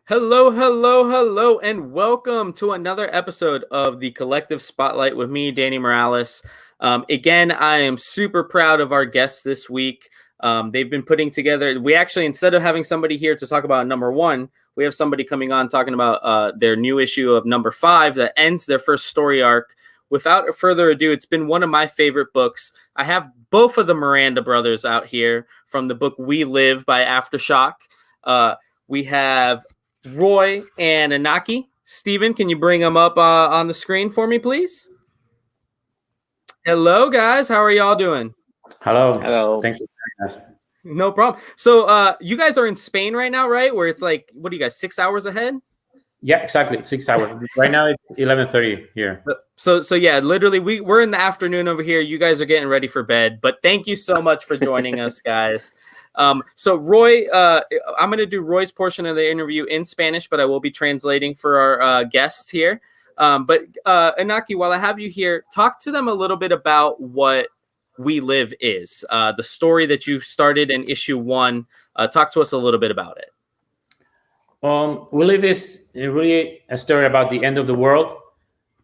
Hello, hello, hello, and welcome to another episode of the Collective Spotlight with me, Danny Morales. Again, I am super proud of our guests this week. They've been putting together, we actually, instead of having somebody here to talk about number one, we have somebody coming on talking about their new issue of number 5 that ends their first story arc. Without further ado, it's been one of my favorite books. I have both of the Miranda brothers out here from the book We Live by Aftershock. We have Roy and Inaki. Steven, can you bring them up on the screen for me, please? Hello, guys. How are y'all doing? Hello. Hello. Thanks for joining us. No problem. So you guys are in Spain right now, right? Where it's like, what are you guys, 6 hours ahead? Yeah, exactly. 6 hours. Right now it's 11:30 here. So yeah, literally we're in the afternoon over here. You guys are getting ready for bed. But thank you so much for joining us, guys. So Roy, I'm going to do Roy's portion of the interview in Spanish, but I will be translating for our guests here. But Inaki, while I have you here, talk to them a little bit about what We Live is, the story that you started in issue 1. Talk to us a little bit about it. We Live is really a story about the end of the world.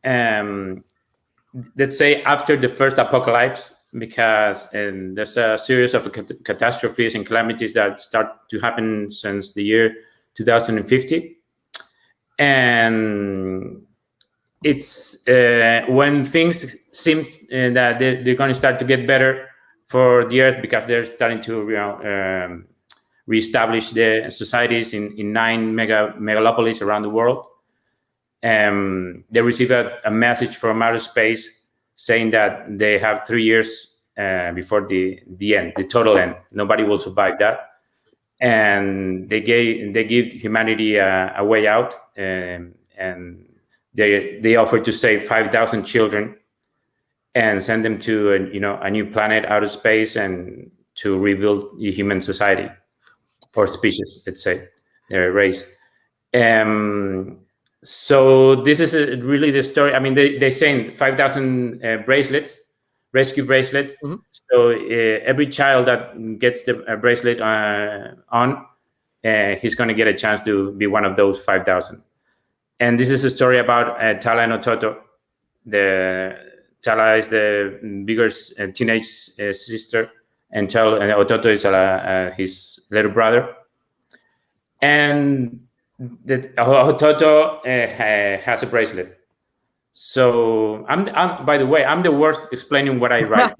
Let's say after the first apocalypse, because there's a series of catastrophes and calamities that start to happen since the year 2050. And it's when things seem that they're going to start to get better for the Earth, because they're starting to reestablish the societies in 9 megalopolis around the world. They receive a message from outer space saying that they have 3 years before the end, the total end. Nobody will survive that. And they give humanity a way out, and they offer to save 5,000 children and send them to a new planet, outer space, and to rebuild the human society or species, let's say, their race. So this is really the story. I mean, they send 5,000 rescue bracelets. Mm-hmm. So every child that gets the bracelet on, he's going to get a chance to be one of those 5,000. And this is a story about Tala and Hototo. Tala is the bigger teenage sister, and Hototo is his little brother. And Hototo has a bracelet. So by the way, I'm the worst explaining what I write.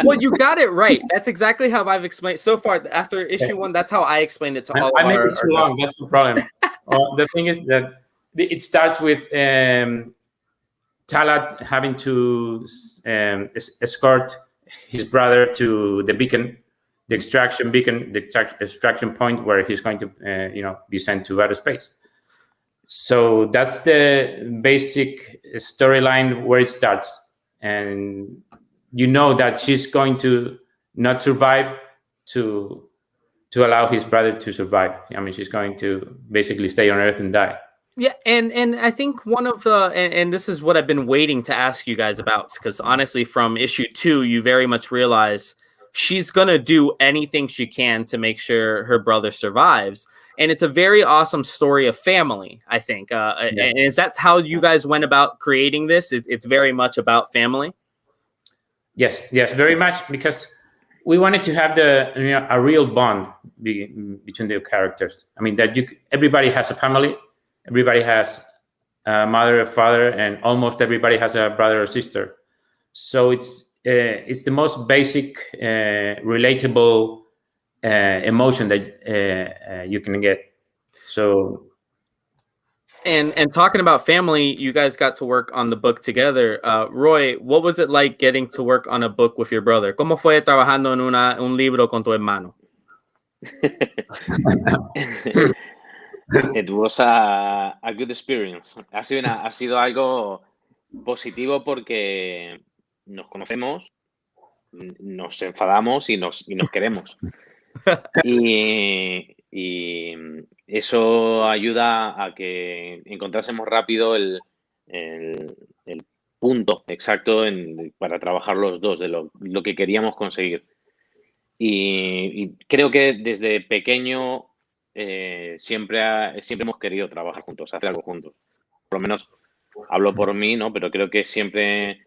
Well, you got it right. That's exactly how I've explained so far. After issue 1, that's how I explained it to all. I make it too long. That's the problem. The thing is that it starts with Talat having to escort his brother to the beacon, the extraction point where he's going to, be sent to outer space. So that's the basic storyline where it starts, and that she's going to not survive to allow his brother to survive. I mean, she's going to basically stay on Earth and die. Yeah, and I think one of the and this is what I've been waiting to ask you guys about, because honestly, from issue 2, you very much realize she's gonna do anything she can to make sure her brother survives. And it's a very awesome story of family, I think. And is that how you guys went about creating this? It's very much about family? Yes, very much, because we wanted to have a real bond between the characters. I mean, that everybody has a family, everybody has a mother, a father, and almost everybody has a brother or sister. So it's the most basic, relatable emotion that you can get. So, and talking about family, you guys got to work on the book together. Roy, what was it like getting to work on a book with your brother? ¿Cómo fue trabajando en un libro con tu hermano? It was a good experience. Ha sido algo positivo porque nos conocemos, nos enfadamos y nos queremos. Y eso ayuda a que encontrásemos rápido el punto exacto para trabajar los dos de lo que queríamos conseguir. Y creo que desde pequeño siempre hemos querido trabajar juntos, hacer algo juntos. Por lo menos hablo por mí, ¿no? Pero creo que siempre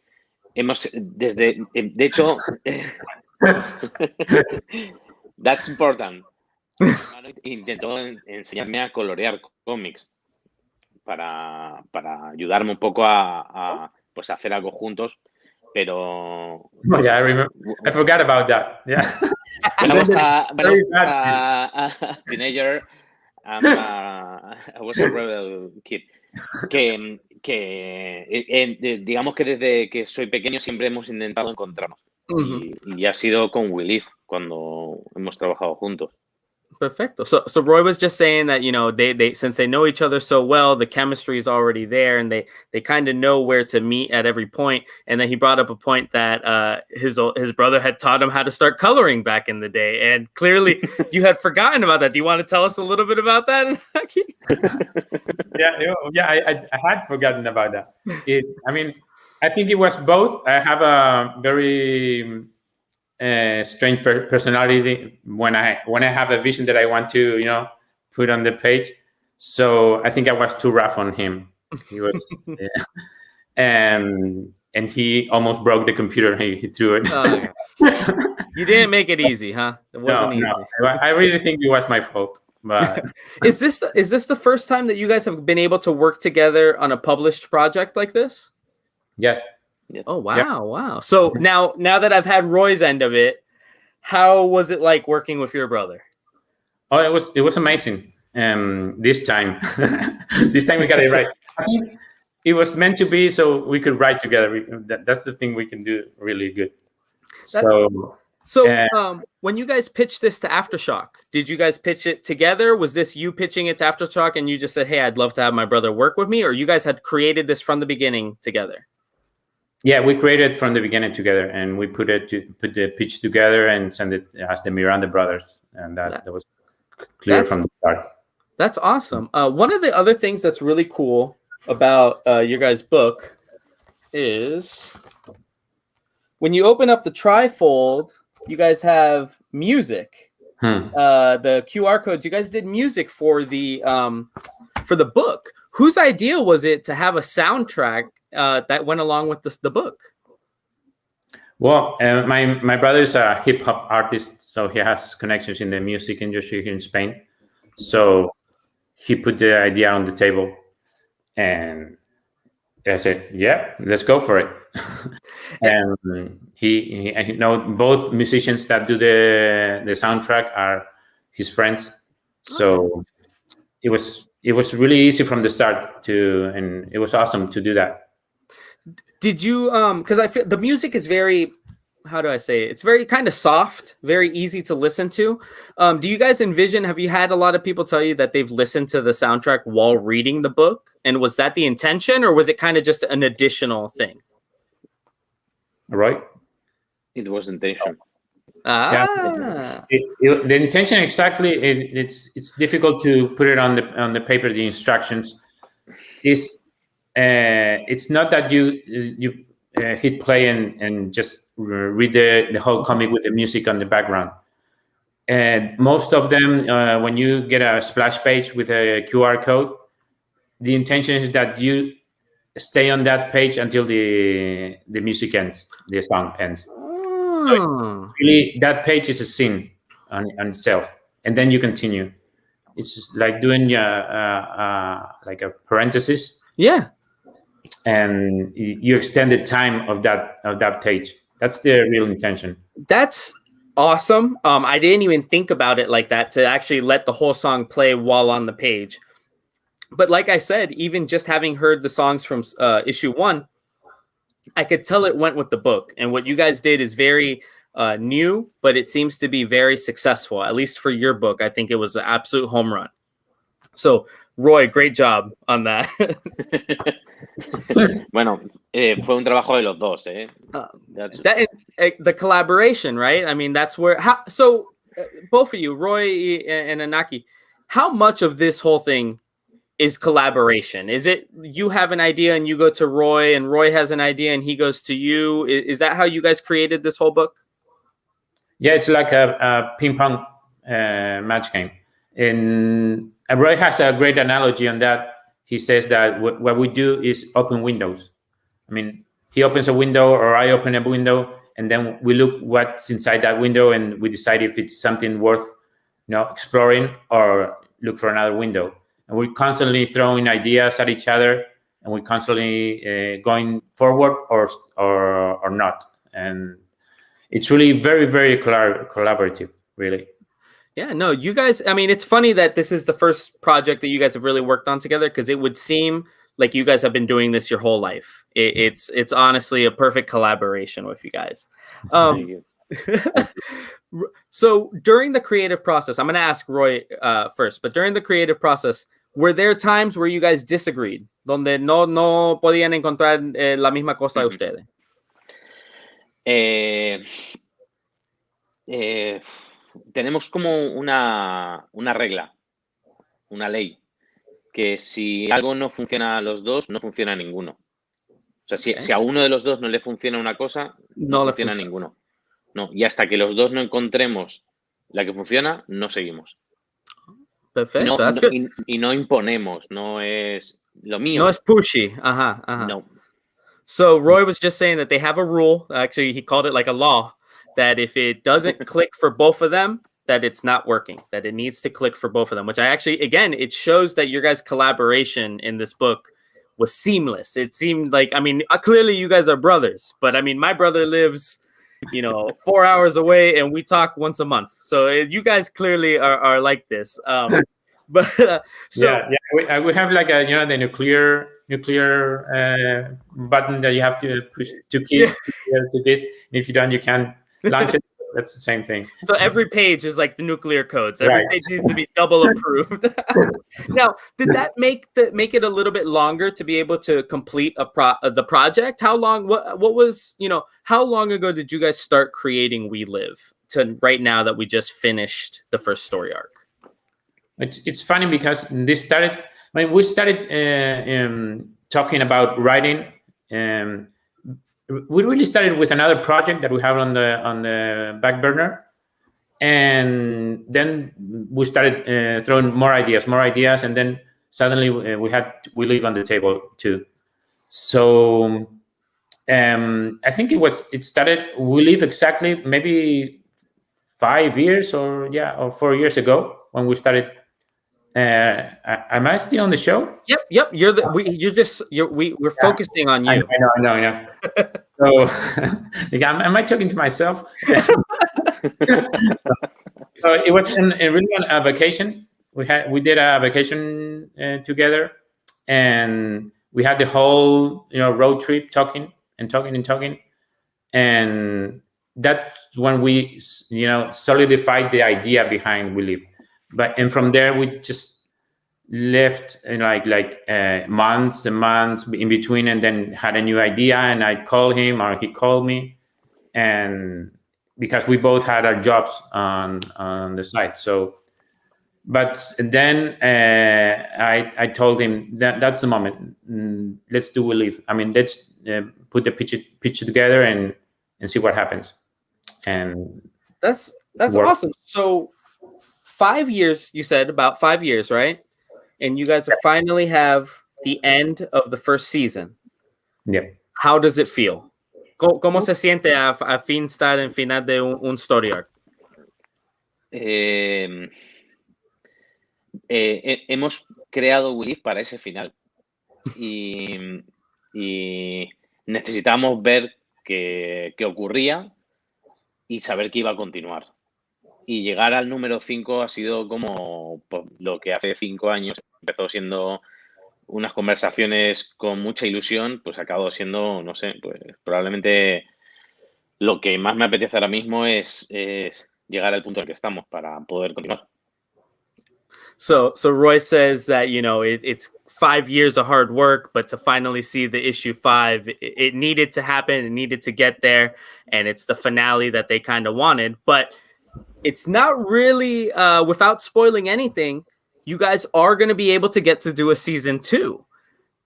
de hecho, that's important. Intentó enseñarme a colorear cómics para ayudarme un poco a pues hacer algo juntos, pero Yeah, I remember. I forgot about that. Yeah. when I was a teenager, I was a rebel kid. Digamos que desde que soy pequeño siempre hemos intentado encontrarnos. Y ha sido con Willy cuando hemos trabajado juntos. Perfecto. So Roy was just saying that, you know, they since they know each other so well, the chemistry is already there, and they kind of know where to meet at every point. And then he brought up a point that his brother had taught him how to start coloring back in the day, and clearly you had forgotten about that. Do you want to tell us a little bit about that? I had forgotten about that. I think it was both. I have a very strange personality when I have a vision that I want to, you know, put on the page. So I think I was too rough on him. He was, and he almost broke the computer. He threw it. Oh, you didn't make it easy, huh? It wasn't easy. No. I really think it was my fault. But is this the first time that you guys have been able to work together on a published project like this? Yes. Oh wow, wow. So now that I've had Roy's end of it, how was it like working with your brother? Oh, it was amazing. This time we got it right. I think it was meant to be so we could write together. That's the thing we can do really good. When you guys pitched this to Aftershock, did you guys pitch it together? Was this you pitching it to Aftershock and you just said, "Hey, I'd love to have my brother work with me," or you guys had created this from the beginning together? Yeah, we created from the beginning together, and we put the pitch together and send it as the Miranda brothers, and that was clear from the start. That's awesome. One of the other things that's really cool about your guys' book is when you open up the trifold, you guys have music. The QR codes. You guys did music for the book. Whose idea was it to have a soundtrack that went along with the book? Well, my brother is a hip hop artist, so he has connections in the music industry here in Spain. So he put the idea on the table, and I said, "Yeah, let's go for it." And he you know, both musicians that do the soundtrack are his friends, so it was really easy from the start and it was awesome to do that. Did you because I feel the music is very, how do I say it? It's very kind of soft, very easy to listen to. Do you guys envision, have you had a lot of people tell you that they've listened to the soundtrack while reading the book? And was that the intention, or was it kind of just an additional thing? Right? It was intention. The intention exactly. It's difficult to put it on the paper. The instructions is it's not that you hit play and just read the whole comic with the music on the background. And most of them, when you get a splash page with a QR code, the intention is that you stay on that page until the music ends, the song ends. So really, that page is a scene on itself, and then you continue. It's just like doing like a parenthesis. Yeah. And you extend the time of that page. That's the real intention. That's awesome. I didn't even think about it like that, to actually let the whole song play while on the page. But like I said, even just having heard the songs from issue 1, I could tell it went with the book. And what you guys did is very new, but it seems to be very successful, at least for your book. I think it was an absolute home run. So, Roy, great job on that. Bueno, fue un trabajo de los dos, eh? The collaboration, right? I mean, that's where. Both of you, Roy and Inaki, how much of this whole thing is collaboration? Is it you have an idea and you go to Roy, and Roy has an idea and he goes to you? Is that how you guys created this whole book? Yeah, it's like a ping pong match game. And Roy has a great analogy on that. He says that what we do is open windows. I mean, he opens a window or I open a window, and then we look what's inside that window, and we decide if it's something worth, exploring, or look for another window. And we're constantly throwing ideas at each other, and we're constantly going forward or not. And it's really very, very collaborative, really. Yeah, no, you guys, I mean, it's funny that this is the first project that you guys have really worked on together, because it would seem like you guys have been doing this your whole life. It's honestly a perfect collaboration with you guys. Thank you. So during the creative process, I'm going to ask Roy first, but during the creative process, were there times where you guys disagreed, donde no podían encontrar la misma cosa de ustedes? Tenemos como una regla, una ley, que si algo no funciona a los dos, no funciona a ninguno. O sea, si a uno de los dos no le funciona una cosa, no funciona a ninguno. No, y hasta que los dos no encontremos la que funciona, no seguimos. Perfecto. Y no imponemos, no es lo mío. No es pushy. No. So Roy was just saying that they have a rule. Actually, he called it like a law, that if it doesn't click for both of them, that it's not working, that it needs to click for both of them, which I actually, again, it shows that your guys' collaboration in this book was seamless. It seemed like, I mean, clearly you guys are brothers, but I mean, my brother lives, 4 hours away and we talk once a month. So you guys clearly are like this. But so yeah, we have like the nuclear button that you have to push to keys to this. If you don't, you can't launch it. That's the same thing. So every page is like the nuclear codes. Every page needs to be double approved. Now, did that make it a little bit longer to be able to complete the project? How long? What was how long ago did you guys start creating We Live to right now that we just finished the first story arc? It's funny because this started. I mean, we started talking about writing. We really started with another project that we have on the back burner, and then we started throwing more ideas, and then suddenly we had We Live on the table too. So I think it started We Live exactly maybe 5 years or 4 years ago when we started. Am I still on the show? Yep. We're focusing on you. I know. So, am I talking to myself? So it was really on a vacation. We did a vacation together, and we had the whole road trip talking, and that's when we solidified the idea behind We Live. And from there we just left like months and months in between, and then had a new idea, and I'd call him or he called me, and because we both had our jobs on the side. So, but then I told him that's the moment. Let's do We Live. I mean, let's put the pitch together and see what happens. And that's awesome. So 5 years, you said, about 5 years, right? And you guys finally have the end of the first season. Yeah. How does it feel? ¿Cómo se siente a fin estar en final de un story arc? Hemos creado We Live para ese final. Y necesitamos ver qué ocurría y saber que iba a continuar. Y llegar al número 5 ha sido como lo que hace 5 años empezó siendo unas conversaciones con mucha ilusión, pues acabó siendo, no sé, pues probablemente lo que más me apetece ahora mismo es llegar al punto en el que estamos para poder continuar. So Roy says that, it's 5 years of hard work, but to finally see the issue 5, it needed to happen, it needed to get there, and it's the finale that they kind of wanted. But it's not really, without spoiling anything, you guys are going to be able to get to do a season 2.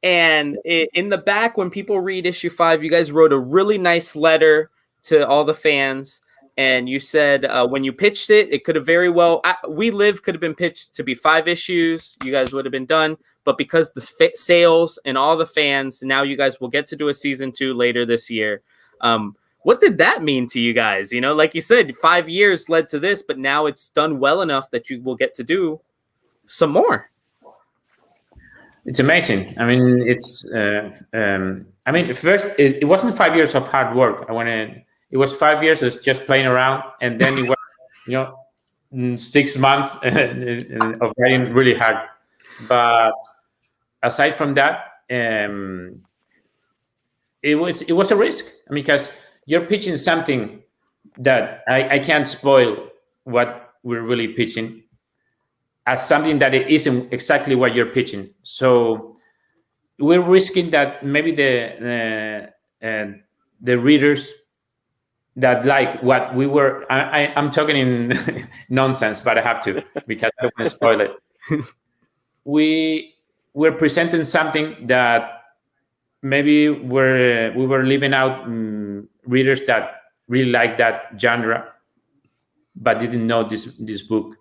And in the back, when people read issue 5, you guys wrote a really nice letter to all the fans. And you said when you pitched it, it could have very well, We Live could have been pitched to be 5 issues. You guys would have been done. But because the sales and all the fans, now you guys will get to do a season 2 later this year. What did that mean to you guys? You know, like you said, 5 years led to this, but now it's done well enough that you will get to do some more. It's amazing. I mean, first, it wasn't 5 years of hard work. It was 5 years of just playing around, and then it was, 6 months of writing really hard. But aside from that, it was a risk. I mean, because you're pitching something that I can't spoil what we're really pitching as something that it isn't exactly what you're pitching. So we're risking that maybe the readers that like what we were. I'm talking in nonsense, but I have to because I don't want to spoil it. We're presenting something that maybe we were leaving out readers that really like that genre, but didn't know this book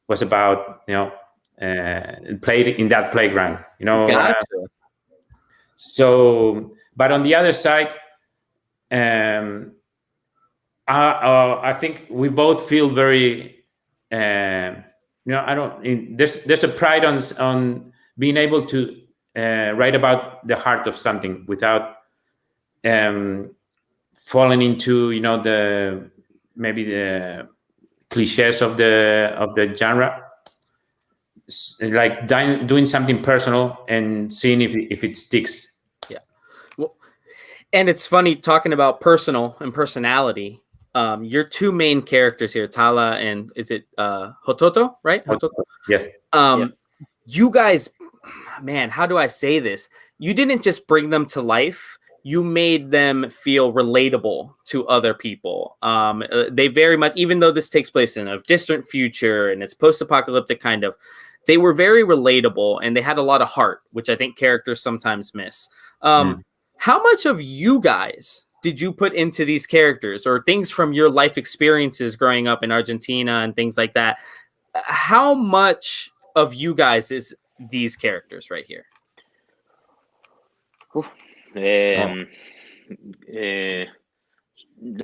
was about, played in that playground, Gotcha. So, but on the other side, I think we both feel very, there's a pride on being able to write about the heart of something without falling into, maybe the cliches of the genre, like doing something personal and seeing if it sticks. Yeah. Well, and it's funny talking about personal and personality. Your 2 main characters here, Tala and is it Hototo, right? Hototo? Yes. You guys, man, how do I say this? You didn't just bring them to life. You made them feel relatable to other people. They very much, even though this takes place in a distant future and it's post-apocalyptic kind of, they were very relatable and they had a lot of heart, which I think characters sometimes miss. How much of you guys did you put into these characters or things from your life experiences growing up in Argentina and things like that? How much of you guys is these characters right here?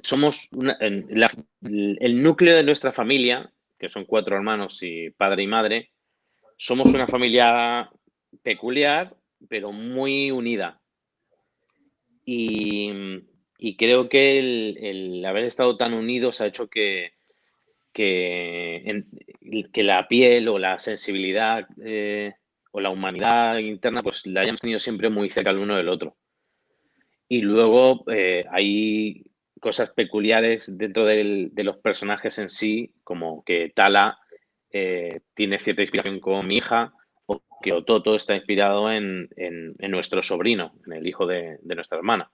Somos el núcleo de nuestra familia, que son 4 hermanos y padre y madre. Somos una familia peculiar, pero muy unida. Y creo que el haber estado tan unidos ha hecho que la piel o la sensibilidad o la humanidad interna pues la hayamos tenido siempre muy cerca el uno del otro. Y luego hay cosas peculiares dentro de los personajes en sí, como que Tala tiene cierta inspiración con mi hija, o que Hototo está inspirado en nuestro sobrino, en el hijo de nuestra hermana.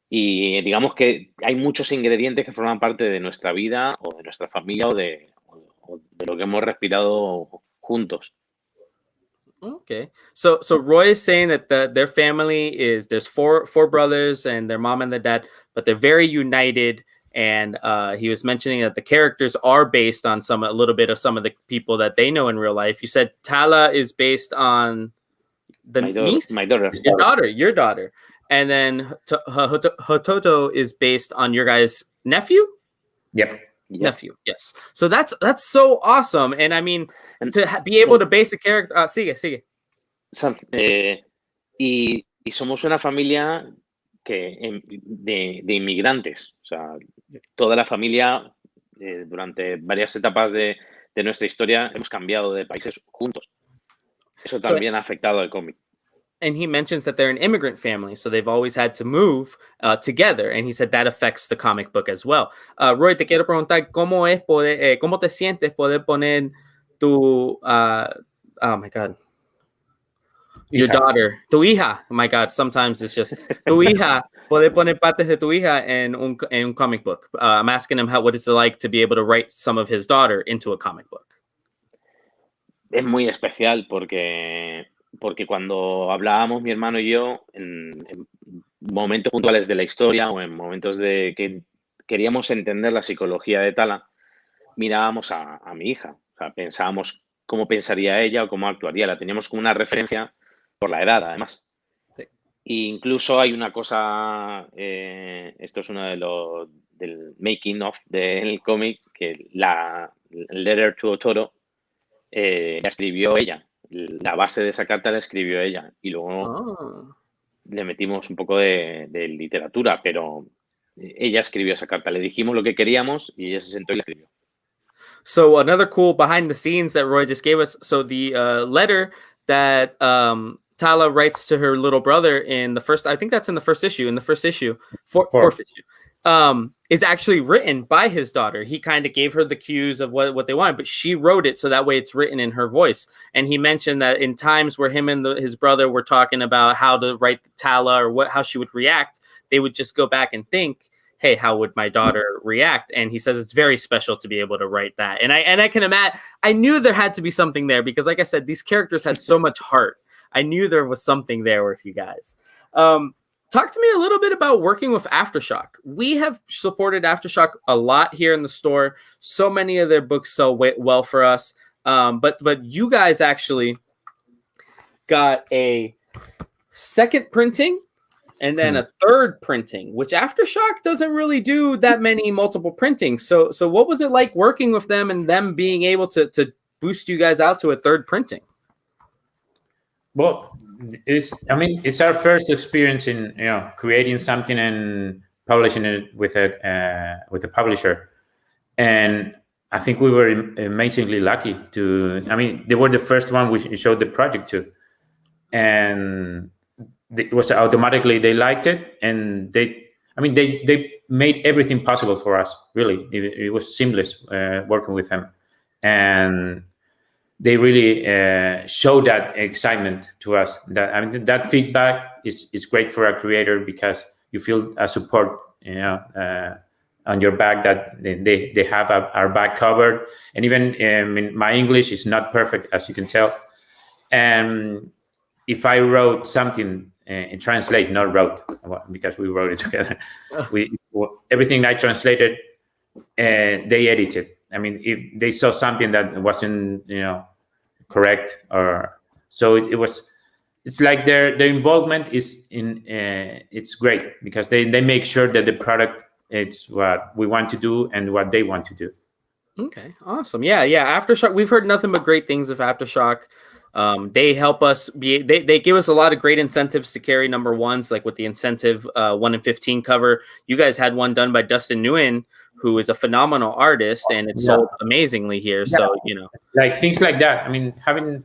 Y digamos que hay muchos ingredientes que forman parte de nuestra vida o de nuestra familia o de lo que hemos respirado juntos. Okay. So Roy is saying that their family there's four brothers and their mom and their dad, but they're very united. And he was mentioning that the characters are based on a little bit of some of the people that they know in real life. You said Tala is based on My daughter. Your daughter. And then Hototo is based on your guys' nephew? Yep. Nephew, yes. So that's so awesome. And I mean, to be able to base a character... sigue. Y somos una familia de inmigrantes. O sea, toda la familia, durante varias etapas de nuestra historia, hemos cambiado de países juntos. Eso también ha afectado al cómic. And he mentions that they're an immigrant family, so they've always had to move together. And he said that affects the comic book as well. Roy, te quiero preguntar cómo te sientes poder poner tu, oh my God, your daughter, tu hija. Oh my God, sometimes it's just tu hija, poder poner partes de tu hija en un comic book. I'm asking him what it's like to be able to write some of his daughter into a comic book. Es muy especial porque cuando hablábamos mi hermano y yo en momentos puntuales de la historia o en momentos de que queríamos entender la psicología de Tala, mirábamos a mi hija. O sea, pensábamos cómo pensaría ella o cómo actuaría. La teníamos como una referencia por la edad, además. Sí. E incluso hay una cosa, esto es uno de los del making of del cómic, que la Letter to Hototo la escribió ella. La base de esa carta la escribió ella. Y luego le metimos un poco de literatura, pero ella escribió esa carta. Le dijimos lo que queríamos y ella se sentó y la escribió. So another cool behind the scenes that Roy just gave us. So the letter that Tala writes to her little brother in the first, I think that's in the first issue, fourth issue, is actually written by his daughter. He kind of gave her the cues of what they wanted, but she wrote it so that way it's written in her voice. And he mentioned that in times where him and his brother were talking about how to write Tala or how she would react, they would just go back and think, hey, how would my daughter react? And he says it's very special to be able to write that. And I can imagine, I knew there had to be something there because, like I said, these characters had so much heart. I knew there was something there with you guys. Talk to me a little bit about working with Aftershock. We have supported Aftershock a lot here in the store. So many of their books sell well for us. But you guys actually got a second printing and then a third printing, which Aftershock doesn't really do that many multiple printings. So what was it like working with them and them being able to boost you guys out to a third printing? Well, it's our first experience in creating something and publishing it with a publisher, and I think we were amazingly lucky to. I mean, they were the first one we showed the project to, and it was automatically they liked it, and they made everything possible for us. Really, it was seamless working with them, and they really showed that excitement to us. That feedback is great for a creator because you feel a support, on your back, that they have our back covered. And even my English is not perfect, as you can tell. And if I wrote something and translate, not wrote, because we wrote it together, everything I translated, they edited. I mean, if they saw something that wasn't, correct, or so it's like their involvement is it's great because they make sure that the product, it's what we want to do and what they want to do. Okay, awesome. Yeah. Aftershock, we've heard nothing but great things of Aftershock. They help us they give us a lot of great incentives to carry number ones, like with the incentive 1 in 15 cover. You guys had one done by Dustin Nguyen, who is a phenomenal artist, and it sold amazingly here. Yeah. So, like things like that. I mean, having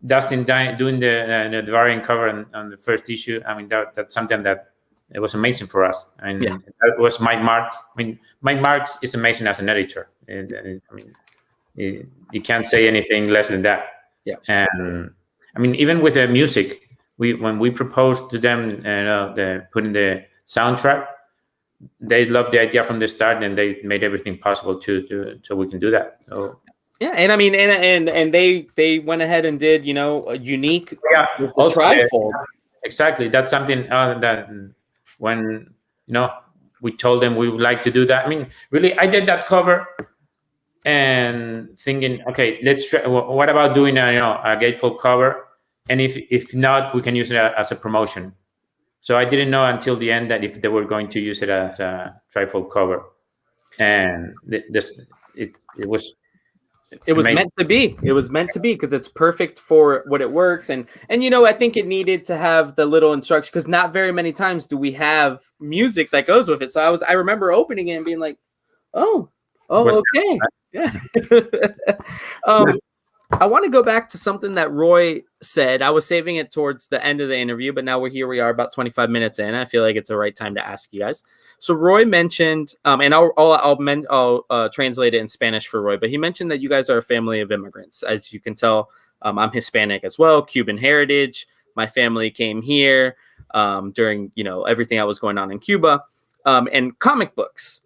Dustin doing the variant cover on the first issue, I mean, that's something that it was amazing for us. I mean, that was Mike Marks. I mean, Mike Marks is amazing as an editor. And I mean, you can't say anything less than that. Yeah. And I mean, even with the music, when we proposed to them, putting the soundtrack, they loved the idea from the start, and they made everything possible so we can do that. So, yeah, and I mean, and they went ahead and did a unique trifold. Exactly, that's something that when we told them we would like to do that. I mean, really, I did that cover and thinking, okay, let's try. What about doing a gatefold cover? And if not, we can use it as a promotion. So I didn't know until the end that if they were going to use it as a trifold cover, and it was amazing. Meant to be. It was meant to be because it's perfect for what it works, and I think it needed to have the little instruction because not very many times do we have music that goes with it. So I remember opening it and being like, oh, okay, yeah. I want to go back to something that Roy said. I was saving it towards the end of the interview, but now we are about 25 minutes in. I feel like it's the right time to ask you guys. So Roy mentioned, and I'll translate it in Spanish for Roy, but he mentioned that you guys are a family of immigrants. As you can tell, I'm Hispanic as well, Cuban heritage. My family came here during everything that was going on in Cuba, and comic books.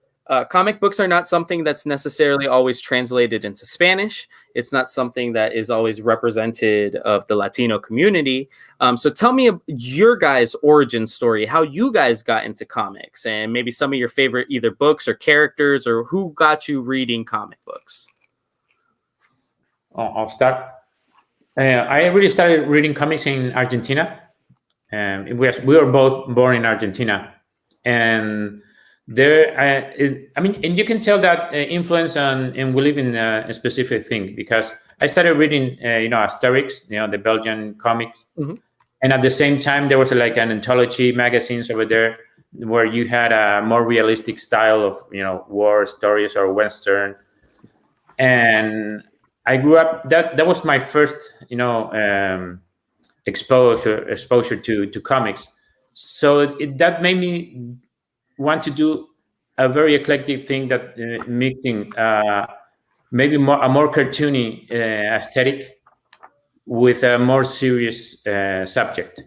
Comic books are not something that's necessarily always translated into Spanish. It's not something that is always represented of the Latino community. So tell me your guys' origin story, how you guys got into comics, and maybe some of your favorite either books or characters, or who got you reading comic books. I'll start. I really started reading comics in Argentina. We were both born in Argentina, and there, and you can tell that influence and we live in a specific thing, because I started reading, Asterix, the Belgian comics, and at the same time there was like an anthology magazines over there where you had a more realistic style of war stories or Western, and I grew up. That was my first, exposure to comics. So that made me want to do a very eclectic thing, that mixing maybe a more cartoony aesthetic with a more serious subject.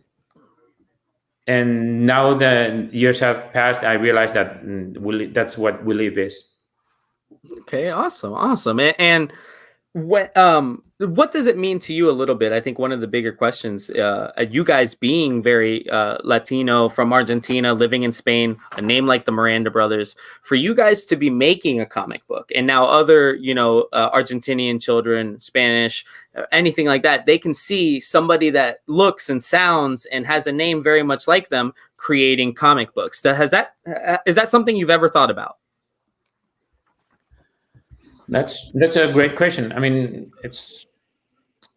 And now the years have passed, I realized that that's what We Live is. Okay, awesome. And what does it mean to you a little bit? I think one of the bigger questions, you guys being very Latino from Argentina, living in Spain, a name like the Miranda brothers, for you guys to be making a comic book, and now other, Argentinian children, Spanish, anything like that, they can see somebody that looks and sounds and has a name very much like them creating comic books. Is that something you've ever thought about? That's a great question. I mean, it's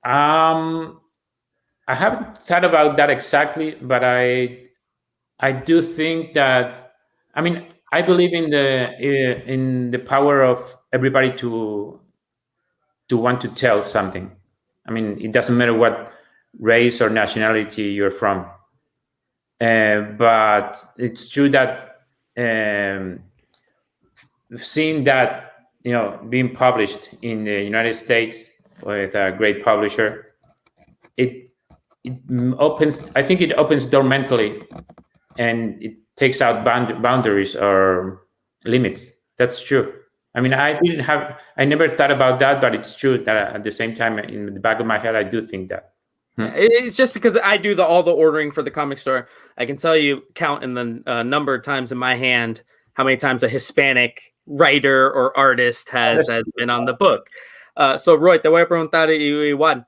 I haven't thought about that exactly, but I do think that, I mean, I believe in the power of everybody to want to tell something. I mean, it doesn't matter what race or nationality you're from, but it's true that seeing that, being published in the United States with a great publisher, it opens, I think it opens door mentally, and it takes out boundaries or limits. That's true. I mean, I never thought about that, but it's true that at the same time, in the back of my head, I do think that. It's just because I do all the ordering for the comic store. I can tell you, count in the number of times in my hand how many times a Hispanic writer or artist has been on the book. So Roy, te voy a preguntar igual.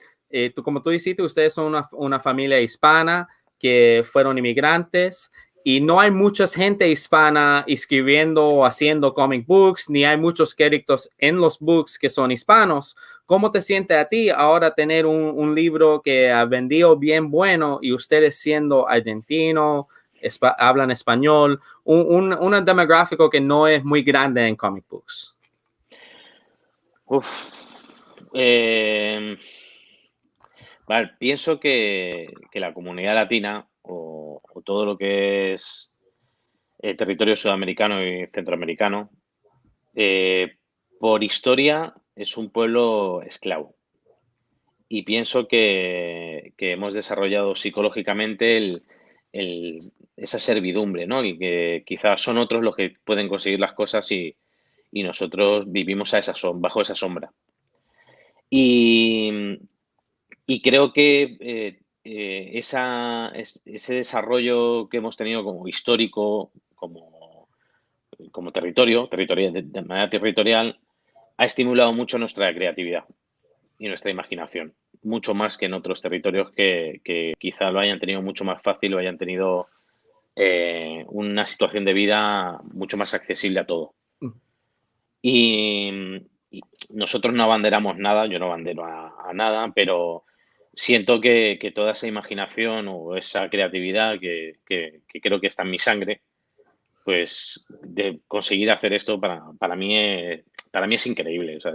Como tú dijiste, ustedes son una familia hispana que fueron inmigrantes, y no hay mucha gente hispana escribiendo o haciendo comic books, ni hay muchos characters en los books que son hispanos. ¿Cómo te sientes a ti ahora tener un libro que ha vendido bien bueno y ustedes siendo argentinos, hablan español, un demográfico que no es muy grande en comic books? Vale, pienso que la comunidad latina o todo lo que es territorio sudamericano y centroamericano, por historia es un pueblo esclavo. Y pienso que hemos desarrollado psicológicamente esa servidumbre, ¿no? Y que quizás son otros los que pueden conseguir las cosas y nosotros vivimos bajo esa sombra. Y creo que ese desarrollo que hemos tenido como histórico, como de manera territorial, ha estimulado mucho nuestra creatividad y nuestra imaginación, mucho más que en otros territorios que quizá lo hayan tenido mucho más fácil o hayan tenido una situación de vida mucho más accesible a todo. Y nosotros no abanderamos nada, yo no abandero a nada, pero siento que toda esa imaginación o esa creatividad que creo que está en mi sangre, pues de conseguir hacer esto para mí es increíble. O sea,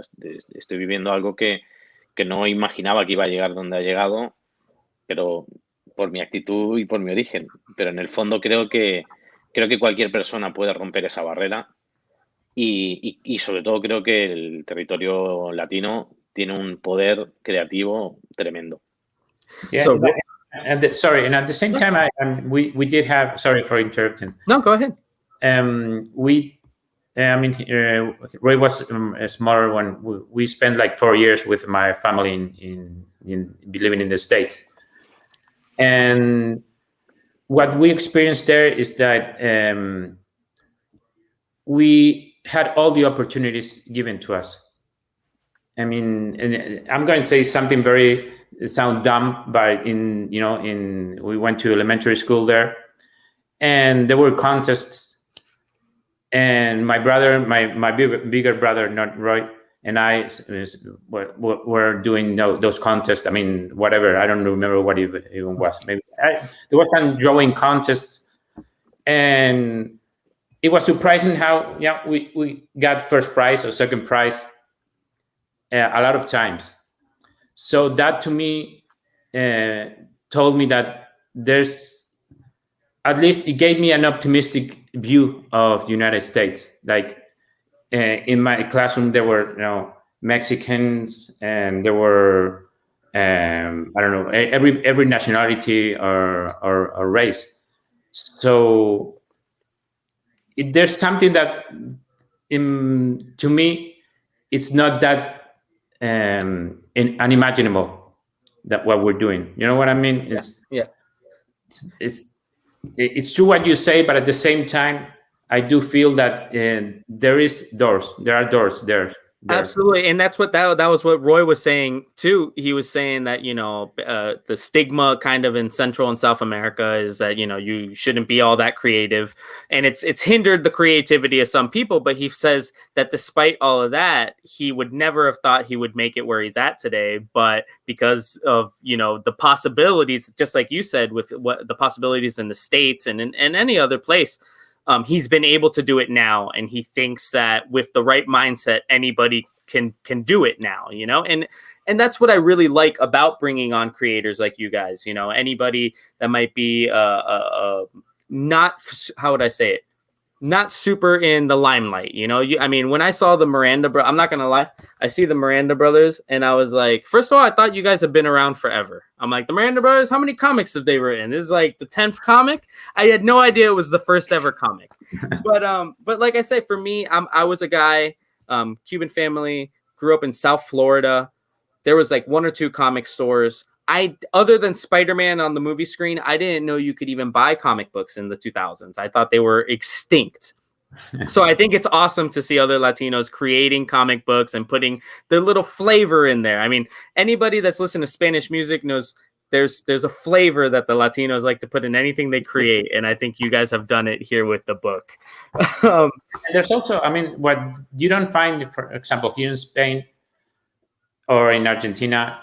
estoy viviendo algo que no imaginaba que iba a llegar donde ha llegado, pero por mi actitud y por mi origen. Pero en el fondo creo que cualquier persona puede romper esa barrera y sobre todo creo que el territorio latino tiene un poder creativo tremendo. Yeah, So, and at the same time, we did have, sorry for interrupting. No, go ahead. I mean, Roy was a smaller one. We spent like 4 years with my family in living in the States, and what we experienced there is that we had all the opportunities given to us. I mean, and I'm going to say something very sound dumb, but we went to elementary school there, and there were contests, and my brother, my bigger brother, not Roy, and I were doing those contests. I mean, whatever. I don't remember what it even was. Maybe there was some drawing contests, and it was surprising how we got first prize or second prize a lot of times. So that to me told me that there's, at least it gave me an optimistic view of the United States. Like in my classroom, there were Mexicans, and there were I don't know, every nationality or race. So there's something that to me it's not that unimaginable that what we're doing. You know what I mean? It's true what you say, but at the same time, I do feel that there are doors there. Absolutely, and that's what that was what Roy was saying too. He was saying that the stigma kind of in Central and South America is that you shouldn't be all that creative, and it's hindered the creativity of some people. But he says that despite all of that, he would never have thought he would make it where he's at today. But because of the possibilities, just like you said, with what the possibilities in the States and in any other place. He's been able to do it now, and he thinks that with the right mindset, anybody can do it now, and that's what I really like about bringing on creators like you guys. Anybody that might be not, how would I say it, not super in the limelight. I mean, when I saw the Miranda, I'm not gonna lie, I see the Miranda brothers, and I was like, first of all, I thought you guys have been around forever. I'm like, the Miranda brothers, how many comics have they written? This is like the 10th comic. I had no idea it was the first ever comic. But like I say, for me, I was a guy, Cuban family, grew up in South Florida. There was like 1 or 2 comic stores. Other than Spider-Man on the movie screen, I didn't know you could even buy comic books in the 2000s. I thought they were extinct. So I think it's awesome to see other Latinos creating comic books and putting their little flavor in there. I mean, anybody that's listened to Spanish music knows there's a flavor that the Latinos like to put in anything they create, and I think you guys have done it here with the book. And there's also, I mean, what you don't find, for example, here in Spain or in Argentina,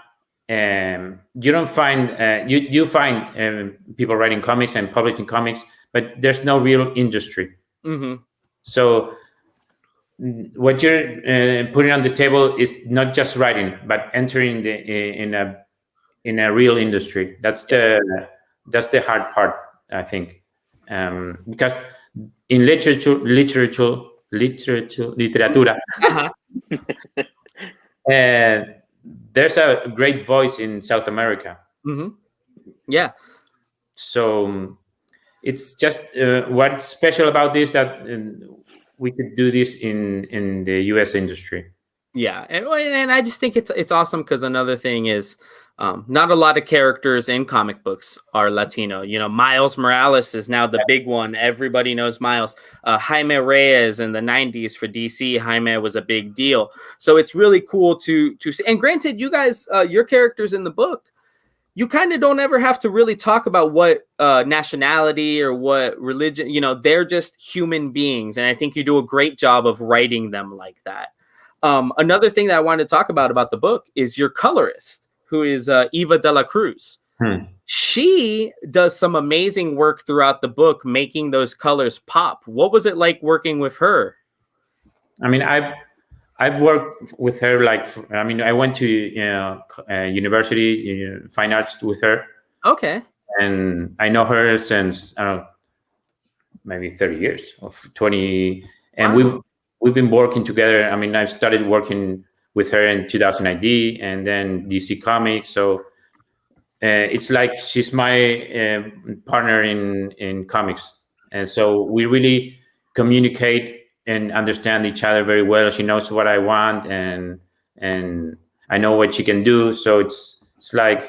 you don't find you find people writing comics and publishing comics, but there's no real industry. Mm-hmm. So what you're putting on the table is not just writing, but entering in a real industry. That's the hard part, I think, because in literatura. Uh-huh. There's a great voice in South America. Mm-hmm. Yeah. So it's just what's special about this that we could do this in the U.S. industry. Yeah, and I just think it's awesome because another thing is not a lot of characters in comic books are Latino. Miles Morales is now the big one. Everybody knows Miles. Jaime Reyes in the 90s for DC. Jaime was a big deal. So it's really cool to see. And granted, you guys, your characters in the book, you kind of don't ever have to really talk about what nationality or what religion. They're just human beings. And I think you do a great job of writing them like that. Another thing that I wanted to talk about the book is your colorist, who is Eva de la Cruz. She does some amazing work throughout the book, making those colors pop. What was it like working with her? I mean, I've worked with her. I went to university, fine arts with her. Okay. And I know her since, I don't know, maybe 30 years or 20. And wow. We've been working together. I mean, I started working with her in 2000 AD and then DC Comics. So it's like she's my partner in comics. And so we really communicate and understand each other very well. She knows what I want, and I know what she can do. So it's like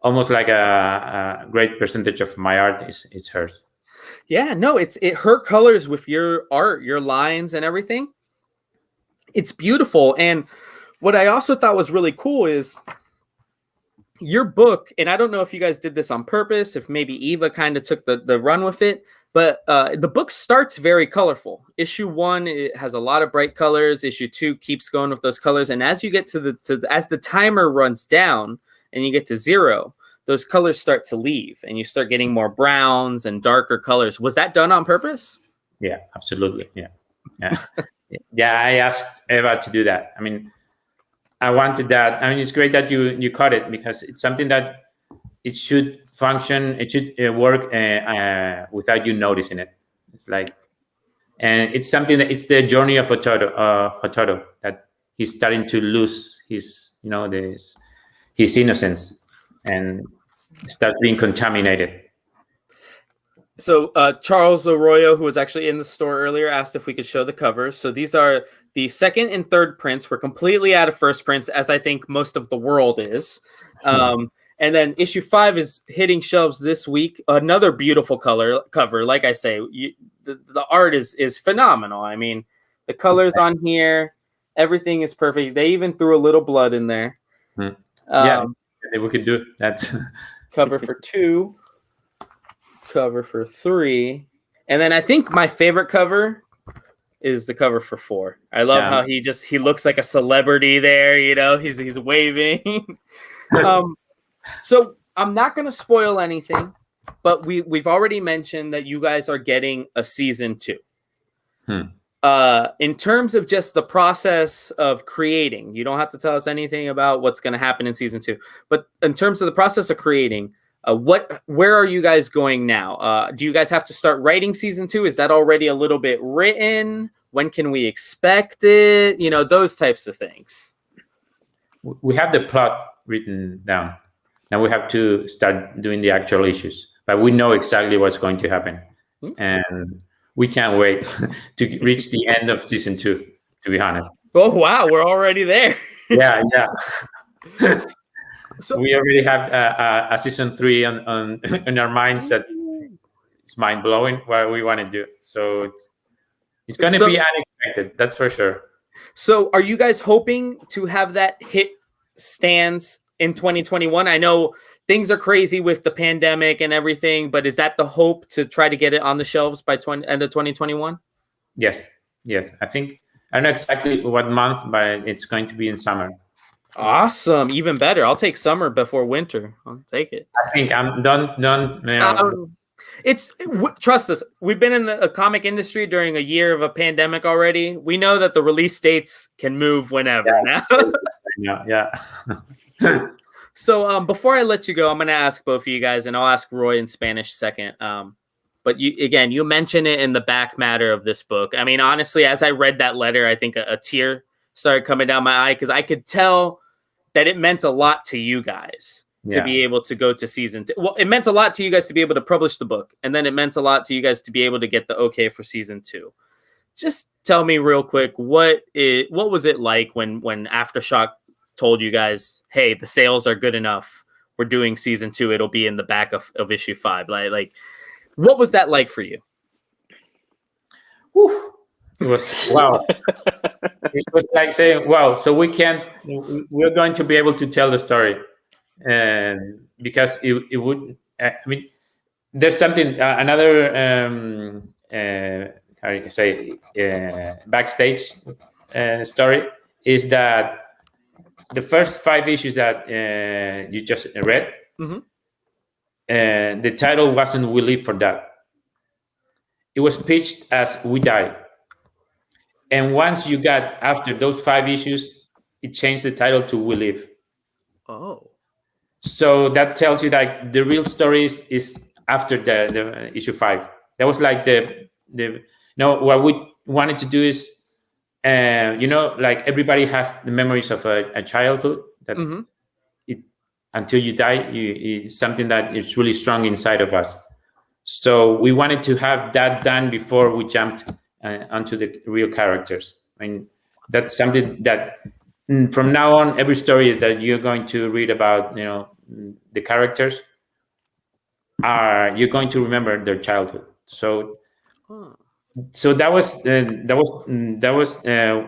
almost like a great percentage of my art is hers. Yeah, no, it's her colors with your art, your lines and everything. It's beautiful. And what I also thought was really cool is your book, and I don't know if you guys did this on purpose, if maybe Eva kind of took the run with it, but the book starts very colorful. Issue 1, it has a lot of bright colors. Issue 2 keeps going with those colors, and as you get as the timer runs down and you get to 0, those colors start to leave, and you start getting more browns and darker colors. Was that done on purpose? Yeah, absolutely. Yeah. I asked Eva to do that. I mean, I wanted that. I mean, it's great that you caught it, because it's something that it should function. It should work without you noticing it. It's like, and it's something that it's the journey of Hototo, that he's starting to lose his innocence and start being contaminated. So Charles Arroyo, who was actually in the store earlier, asked if we could show the covers. So these are the second and third prints. We're completely out of first prints, as I think most of the world is. And then issue 5 is hitting shelves this week. Another beautiful cover. Like I say, the art is phenomenal. I mean, the colors on here, everything is perfect. They even threw a little blood in there. Yeah, we could do that. Cover for 2. Cover for 3, and then I think my favorite cover is the cover for 4. I love how he looks like a celebrity there. He's waving. So I'm not going to spoil anything, but we've already mentioned that you guys are getting a season 2. In terms of just the process of creating, you don't have to tell us anything about what's going to happen in season 2, but in terms of the process of creating, where are you guys going now? Do you guys have to start writing season 2? Is that already a little bit written? When can we expect it? Those types of things. We have the plot written down. Now we have to start doing the actual issues, but we know exactly what's going to happen. And we can't wait to reach the end of season 2, to be honest. Oh, wow. We're already there. Yeah. So, we already have a season 3 on in our minds. That it's mind blowing what we want to do. So it's going to be unexpected. That's for sure. So are you guys hoping to have that hit stands in 2021? I know things are crazy with the pandemic and everything, but is that the hope, to try to get it on the shelves by end of 2021? Yes. I think I don't know exactly what month, but it's going to be in summer. Awesome. Even better. I'll take summer before winter. I'll take it. I think I'm done. Trust us. We've been in the comic industry during a year of a pandemic already. We know that the release dates can move whenever now. Yeah. So before I let you go, I'm going to ask both of you guys, and I'll ask Roy in Spanish second. But you mentioned it in the back matter of this book. I mean, honestly, as I read that letter, I think a tear started coming down my eye, because I could tell that it meant a lot to you guys to be able to go to season 2. Well, it meant a lot to you guys to be able to publish the book, and then it meant a lot to you guys to be able to get the okay for season 2. Just tell me real quick, what was it like when Aftershock told you guys, hey, the sales are good enough, we're doing season 2, it'll be in the back of issue 5. Like what was that like for you? Whew. It was wow. It was like saying, wow, so we're going to be able to tell the story. And because it would, I mean, there's something, another, how do you say, backstage story is that the first 5 issues that you just read, the title wasn't "We Live for That." It was pitched as "We Die." And once you got after those 5 issues, it changed the title to "We Live." Oh. So that tells you that the real story is after the issue 5. That was like what we wanted to do is, like everybody has the memories of a childhood that until you die, it's something that is really strong inside of us. So we wanted to have that done before we jumped onto the real characters. I mean, that's something that from now on, every story that you're going to read about, the characters, you're going to remember their childhood. So that was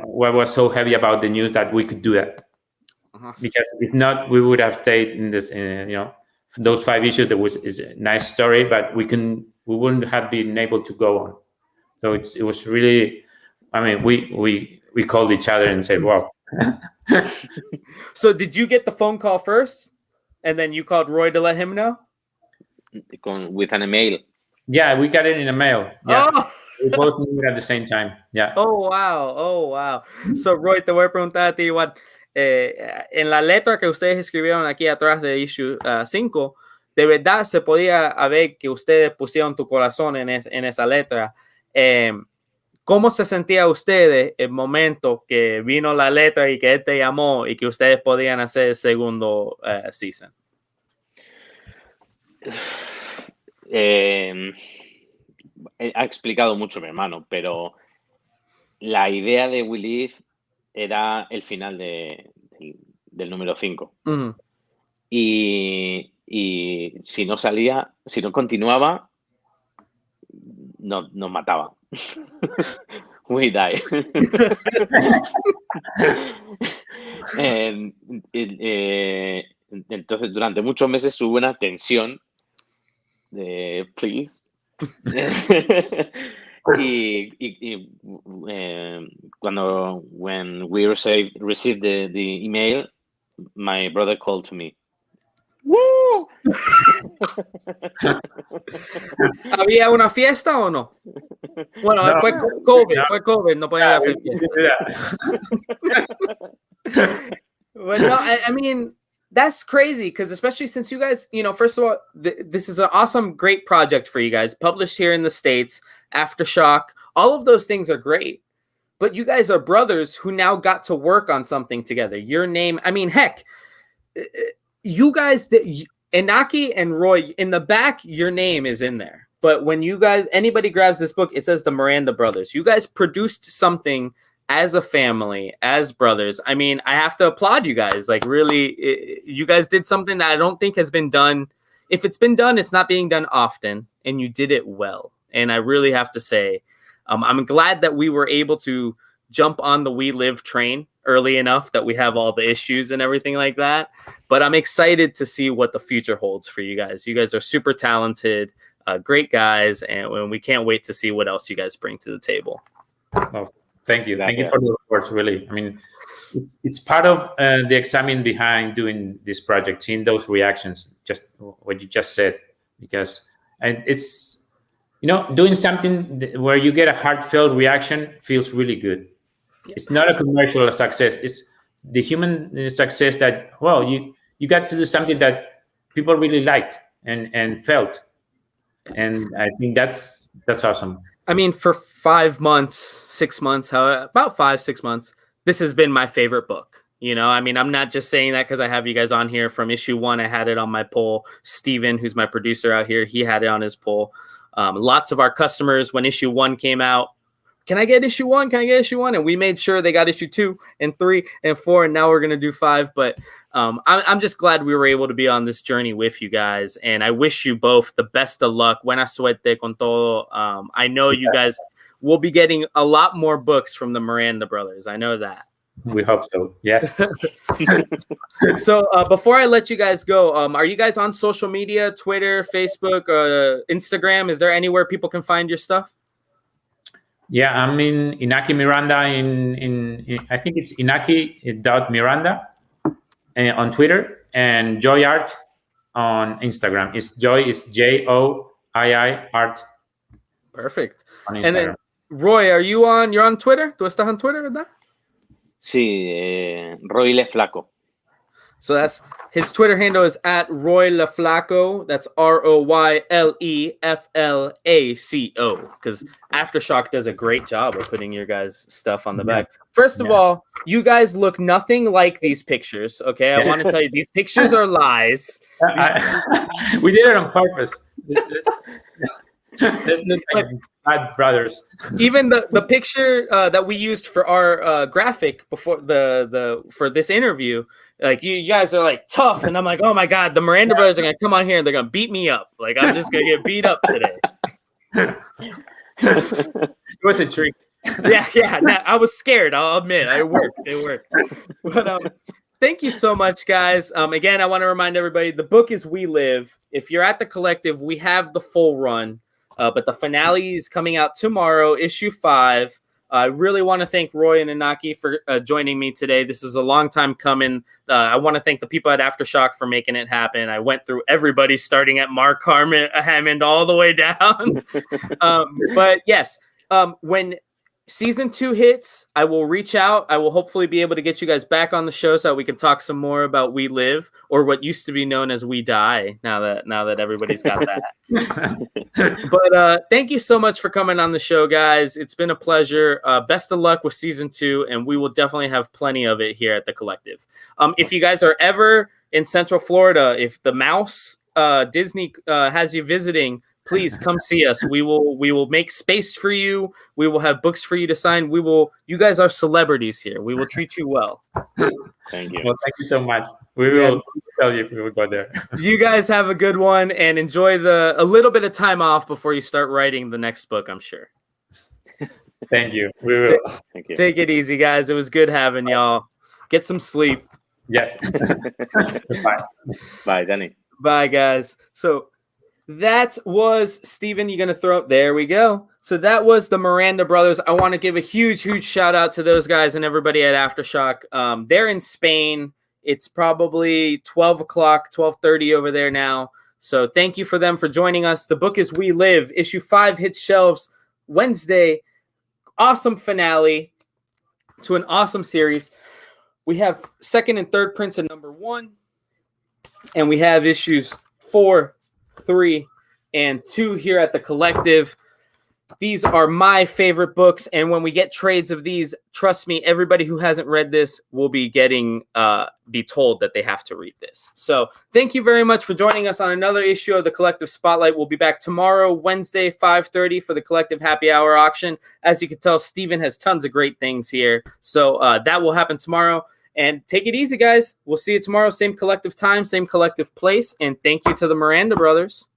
what was so heavy about the news, that we could do that. Because if not, we would have stayed in this, those 5 issues. That is a nice story, but we wouldn't have been able to go on. So it was really, I mean, we called each other and said, "Wow." So did you get the phone call first, and then you called Roy to let him know? With an email. Yeah, we got it in a mail. Yeah. Oh. We both knew it at the same time. Yeah. Oh, wow. So, Roy, te voy a preguntar a ti igual. En la letra que ustedes escribieron aquí atrás de issue 5, de verdad se podía ver que ustedes pusieron tu corazón en esa letra. ¿Cómo se sentía ustedes el momento que vino la letra y que él te llamó y que ustedes podían hacer el segundo season? Ha explicado mucho mi hermano, pero la idea de We Live era el final del número 5. Uh-huh. Y si no salía, si no continuaba, nos mataba. We die. Entonces, durante muchos meses hubo una tensión de please. When we received the email, my brother called to me. ¡Woo! ¿Había una fiesta o no? Bueno, no, fue COVID, no podía hacer fiesta. But no, I mean, that's crazy, because especially since you guys, first of all, this is an awesome, great project for you guys, published here in the States, Aftershock, all of those things are great. But you guys are brothers who now got to work on something together. Your name, I mean, heck, you guys, Inaki and Roy, in the back, your name is in there. But when you guys, anybody grabs this book, it says the Miranda brothers. You guys produced something as a family, as brothers. I mean, I have to applaud you guys. Like, really, you guys did something that I don't think has been done. If it's been done, it's not being done often, and you did it well. And I really have to say, I'm glad that we were able to jump on the We Live train early enough that we have all the issues and everything like that. But I'm excited to see what the future holds for you guys. You guys are super talented, great guys, and we can't wait to see what else you guys bring to the table. Well, thank you. Thank you for those words, really. I mean, it's part of the excitement behind doing this project, seeing those reactions, just what you just said, because it's, doing something where you get a heartfelt reaction feels really good. Yeah. It's not a commercial success. It's the human success that, well, you got to do something that people really liked and felt. And I think that's awesome. I mean, for 5 months, 6 months, about 5-6 months, this has been my favorite book. I mean, I'm not just saying that because I have you guys on here. From issue 1, I had it on my poll. Steven, who's my producer out here, he had it on his poll. Lots of our customers, when issue 1 came out, can I get issue 1? Can I get issue 1? And we made sure they got issue 2 and 3 and 4, and now we're going to do 5. But I'm just glad we were able to be on this journey with you guys, and I wish you both the best of luck. Buena suerte con todo. I know you guys will be getting a lot more books from the Miranda brothers. I know that. We hope so. Yes. So before I let you guys go, are you guys on social media, Twitter, Facebook, Instagram? Is there anywhere people can find your stuff? Yeah, I'm in Inaki Miranda in I think it's Inaki.Miranda on Twitter, and Joy Art on Instagram. Joy is JOII Art. Perfect. And then Roy, you're on Twitter? ¿Tú estás on Twitter, verdad? Sí, Roy Le Flaco. So that's his Twitter handle is at Roy LeFlaco. That's ROYLEFLACO. Because Aftershock does a great job of putting your guys' stuff on the back. First of all, you guys look nothing like these pictures. Okay, I want to tell you, these pictures are lies. We did it on purpose. There's like bad brothers. Even the picture that we used for our graphic before for this interview, like you guys are like tough, and I'm like, oh my god, the Miranda brothers are gonna come on here and they're gonna beat me up. Like I'm just gonna get beat up today. It was a trick. Yeah. I was scared. I'll admit, it worked. But thank you so much, guys. Again, I want to remind everybody the book is We Live. If you're at the Collective, we have the full run. But the finale is coming out tomorrow, issue 5. I really want to thank Roy and Inaki for joining me today. This is a long time coming. I want to thank the people at Aftershock for making it happen. I went through everybody, starting at Mark Hammond all the way down. But yes, when season 2 hits, I will reach out. I will hopefully be able to get you guys back on the show so that we can talk some more about We Live, or what used to be known as We Die, now that everybody's got that. But thank you so much for coming on the show, guys. It's been a pleasure. Best of luck with season 2, and we will definitely have plenty of it here at the Collective. If you guys are ever in Central Florida, if the Mouse Disney has you visiting, please come see us. We will make space for you. We will have books for you to sign. You guys are celebrities here. We will treat you well. Thank you. Well, thank you so much. We will tell you if we will go there. You guys have a good one and enjoy a little bit of time off before you start writing the next book, I'm sure. Thank you. We will. Thank you. Take it easy, guys. It was good having y'all. Get some sleep. Yes. Goodbye. Bye, Danny. Bye, guys. So that was Steven. You're going to throw up. There we go. So that was the Miranda brothers. I want to give a huge shout out to those guys and everybody at Aftershock. They're in Spain. It's probably 12 o'clock, 12:30 over there now. So thank you for them for joining us. The book is We Live. Issue 5 hits shelves Wednesday. Awesome finale to an awesome series. We have second and third prints in number 1. And we have issues 4, 3, and 2 here at the Collective. These are my favorite books, and when we get trades of these, trust me, everybody who hasn't read this will be be told that they have to read this. So thank you very much for joining us on another issue of the Collective Spotlight. We'll be back tomorrow, Wednesday, 5:30 for the Collective Happy Hour auction. As you can tell, Steven has tons of great things here. So that will happen tomorrow. And take it easy, guys. We'll see you tomorrow. Same Collective time, same Collective place. And thank you to the Miranda brothers.